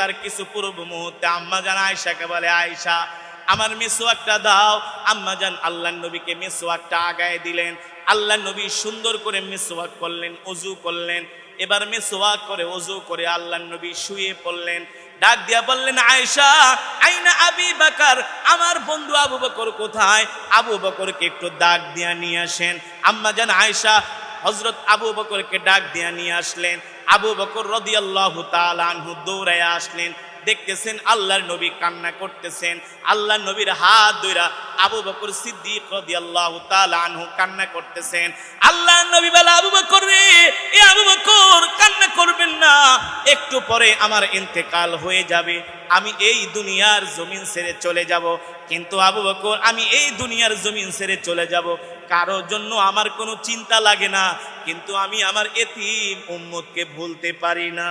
তার কিছু পূর্ব মুহূর্তে আম্মা জান আয়েশাকে বলে, আয়েশা আমার মিসওয়াকটা দাও। আম্মা জান আল্লাহর নবীকে মিসওয়াকটা আগায় দিলেন। আল্লাহর নবী সুন্দর করে মিসওয়াক করলেন, ওযু করলেন। এবার মিসওয়াক করে ওযু করে আল্লাহর নবী শুয়ে পড়লেন। ডাক দিয়া বললেন, আয়েশা আইনা আবি বকর, আমার বন্ধু আবু বকর কোথায়? আবু বকরকে একটু ডাক দিয়া নিয়ে আসেন। আম্মা জান আয়েশা হযরত আবু বকরকে ডাক দিয়া নিয়ে আসলেন। আবু বকর রাদিয়াল্লাহু তাআলা আনহু দৌড়ায় আসলেন। দেখতেছেন আল্লাহর নবী কান্না করতেছেন। আল্লাহর নবীর হাত ধইরা আবু বকর সিদ্দিক রাদিয়াল্লাহু তাআলা আনহু কান্না করতেছেন। আল্লাহর নবী বলে, আবু বকর রে, এ আবু বকর কান্না করবেন না, একটু পরে আমার ইন্তেকাল হয়ে যাবে, আমি এই দুনিয়ার জমিন ছেড়ে চলে যাব। কিন্তু আবু বকর, আমি এই দুনিয়ার জমিন ছেড়ে চলে যাব, কারোর জন্য আমার কোনো চিন্তা লাগে না, কিন্তু আমি আমার এতিম উম্মতকে ভুলতে পারি না।